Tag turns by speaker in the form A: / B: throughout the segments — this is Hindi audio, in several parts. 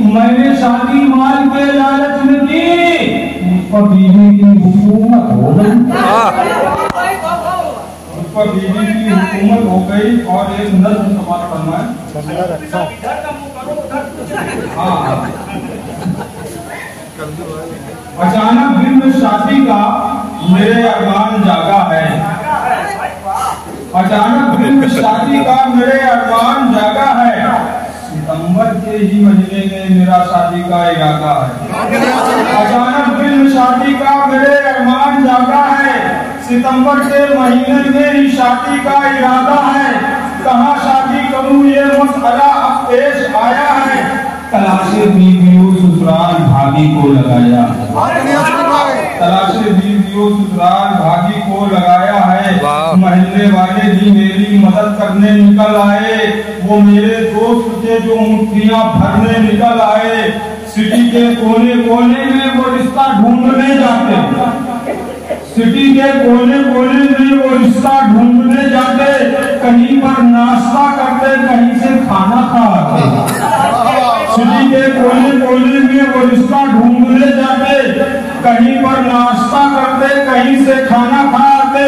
A: मैंने शादी माल के लालच में की, उस पर बीवी की हुकूमत हो गई, उस पर बीवी की हुकूमत हो गई। और एक नज्म समाप्त करना है। हाँ, अचानक दिल में शादी का मेरे अरमान जागा है, अचानक दिल में शादी का मेरे अरमान जागा है। सितंबर के ही महीने में मेरा शादी का इरादा है, अचानक दिल में शादी का मेरे अरमान जागा है। सितंबर के महीने में ही शादी का इरादा है। कहाँ शादी करूँ ये मसला अब पेश आया है। तलाशे बीवियों ससुराल भागी को लगाया, तलाशे बीवियों ससुराल भागी को लगाया है। महल्ले वाले भी मेरी मदद करने निकल आए, वो मेरे दोस्त थे जो मुट्ठियां भरने निकल आए। सिटी के कोने कोने में वो रिश्ता ढूंढने जाते, सिटी के कोने कोने में वो रिश्ता ढूंढने जाते। कहीं पर नाश्ता करते, कहीं से खाना खाते। सिटी के कोने कोने में वो रिश्ता ढूंढने जाते, कहीं पर नाश्ता करते, कहीं से खाना खाते।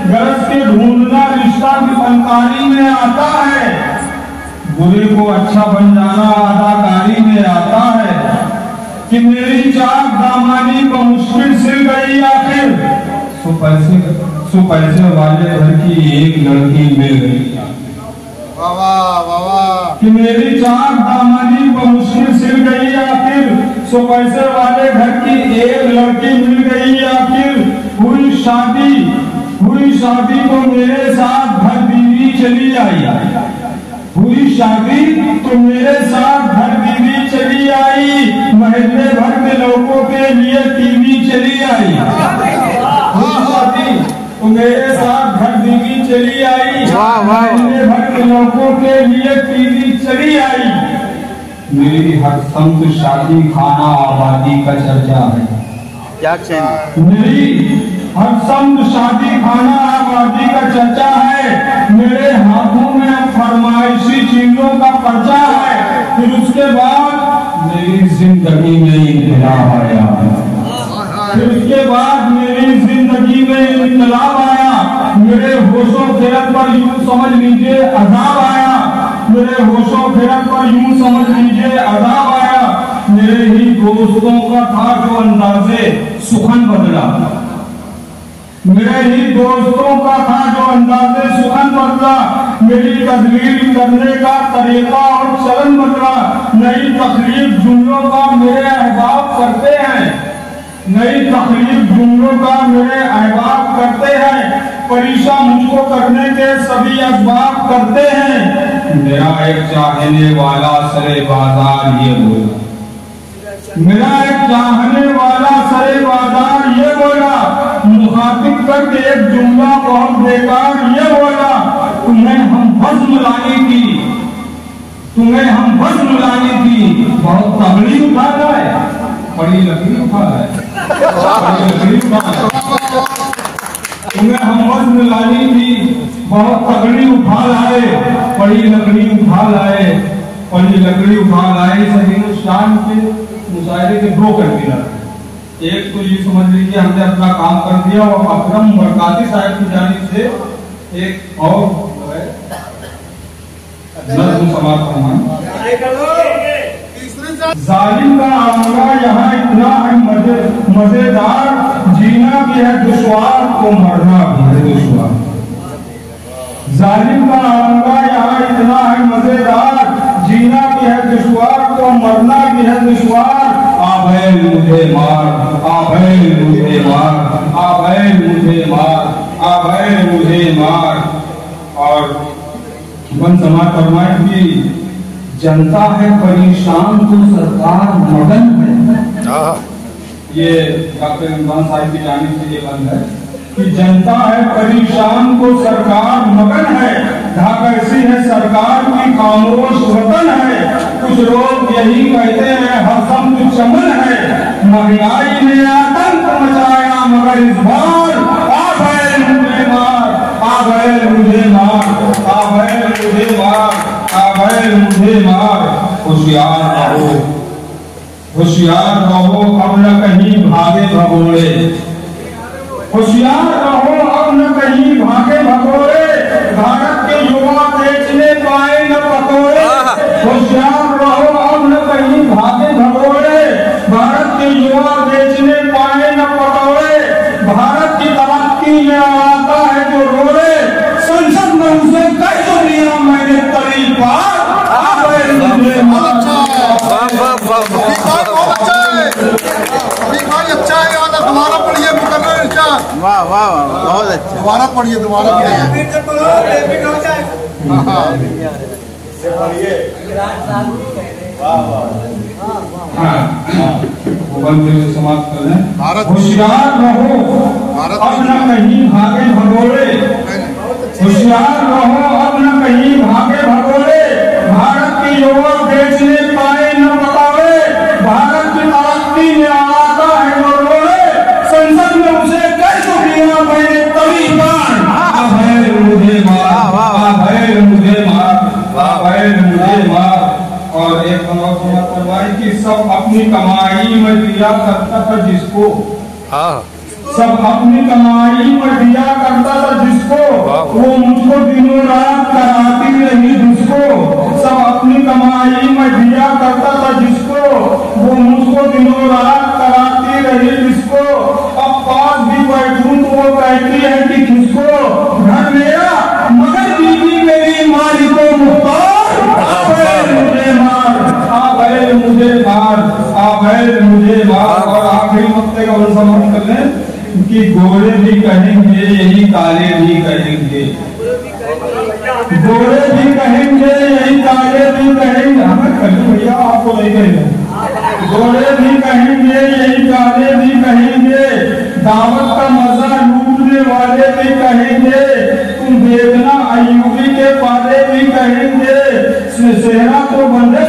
A: गरज के ढूंढना रिश्ता की फनकारी में आता है, बुरे को अच्छा बन जाना अदाकारी में आता है। कि मेरी चाक दामानी को मुश्किल सिल गई आखिर, सो पैसे वाले घर की एक लड़की मिल गई। कि मेरी चाक दामानी को मुश्किल सिल गई आखिर, सो पैसे वाले घर की एक लड़की मिल गई आखिर। हुई शादी तो मेरे साथ घर बीवी चली आई, हुई शादी तो मेरे साथ घर बीवी चली आई। महल्ले भर के लोगों के लिए टीवी चली आई, हुई शादी तो मेरे साथ घर बीवी चली आई। महल्ले भर के लोगों के लिए टीवी चली आई। मेरी हर संत शादी खाना आबादी का चर्चा है, मेरी हर संत शादी खाना आबादी का चर्चा है। मेरे हाथों में फरमाइशी चीजों का पर्चा है। फिर उसके बाद मेरी जिंदगी में इनकलाब आया, फिर उसके बाद मेरी जिंदगी में इनकलाब आया। मेरे होशो फिरत पर यूं समझ लीजिए अजाब आया, मेरे होशो फिरत पर यूं समझ लीजिए अजाब आया। मेरे ही दोस्तों का था जो अंदाजे सुखन बदला, मेरे ही दोस्तों का था जो अंदाजे सुखन बदला। मेरी तकलीफ करने का तरीका और चलन बदला। नई तकलीफ जुमलों का मेरे अहबाब करते हैं, नई तकलीफ जुमलों का मेरे अहबाब करते हैं। परेशान मुझको करने के सभी असबाब करते हैं। मेरा एक चाहने वाला सरे बाजार ये बोला, मेरा एक चाहने वाला सरे बाजार ये बोला। मुखातिब करके एक जुमला बहुत बेकार ये बोला, तुम्हें हम भस्म लाने की, तुम्हें हम भस्म लाने की बहुत तगड़ी उठा लाए, बड़ी लकड़ी उठा लाए, बड़ी लकड़ी उठा लाए। तुम्हें हम भस्म लाने की बहुत तगड़ी उठा लाए, बड़ी लकड़ी उठा लाए, बड़ी लकड़ी उठा लाए। सभी हिंदुस्तान के मुशायरे के दो कंटेनर, एक तो ये समझ लीजिए हमने अपना काम कर दिया और अकरम बरकाती साहब की जानिब से एक और नज़्म समाप्त करना। जालिम का आंगना यहाँ इतना है मजेदार, जीना भी है दुश्वार तो मरना भी है दुश्वार। जालिम का आंगना यहाँ इतना है मजेदार, जीना भी है दुश्वार तो मरना भी है दुश्वार। आभैल मुझे मार, आभैल मुझे मार, आभैल मुझे मार, आभैल मुझे मार। और मन समाज फरमाए कि जनता है परेशान तो सरकार मगन है। ये डॉक्टर इमरान साहब की जानिब से ये बंद है कि जनता है परेशान तो सरकार मगन है। ढाका ऐसी है सरकार की खामोश वतन है। कुछ लोग यही कहते हैं हर सम चमन है। महंगाई ने आतंक मचाया मगर इस बार आभैल मुझे मार, आभैल मुझे मार, आभैल मुझे मार, आभैल मुझे मार। होशियार रहो, होशियार रहो अब न कहीं भागे भगोड़े, होशियार रहो अब न कहीं भागे भगोड़े, भारत के युवा बेचने पाए न पकौड़े। होशियार रहो अब न कहीं भागे भगोड़े, भारत के युवा बेचने पाए न पकौड़े, भारत की तरक्की में आता है जो रोड़े, संसद में उसे कई तो दिया मैंने तरी पार।
B: अच्छा है, दोबारा पढ़िए मुकम्मल इरशाद। वाह वाह बहुत अच्छा, दोबारा पढ़िए दोबारा पढ़िए।
A: समाप्त कर लें। होशियार रहो अब न कहीं भागे भगोड़े, होशियार रहो अब न कहीं भागे भगोड़े, भारत के युवा बेचने पाए न पकावे, भारत की तरक्की में आता है वो रोड़े, संसद में उसे कैसे दिया मैंने तभी पार। आभैर मुझे मार, आभैर मुझे मार, आभैर मुझे मार। और एक करवाई कि सब अपनी कमाई में दिया करता था जिसको, सब अपनी कमाई में दिया करता था जिसको, वो मुझको दिनों रात कराती रही जिसको, सब अपनी कमाई में दिया करता था जिसको, वो मुझको दिनों रात कराती रही जिसको, अब पास भी बैठूं तो वो कहती है कि किसको, घर मेरा मगर बीवी मेरी माली को मुख्तार। मुझे मार, आभैर मुझे मार, आभैर मुझे मार। और आखिरी मत्ते का समाप्त कर लें कि गोरे भी कहेंगे यही काले भी कहेंगे, गोरे भी कहेंगे यही काले भी कहेंगे, हमें कहें भैया आपको नहीं कहेंगे, गोरे भी कहेंगे यही काले भी कहेंगे, दावत का मजा लूटने वाले भी कहेंगे, तुम देखना अयूबी के पाले भी कहेंगे, सेहरा तो बंदे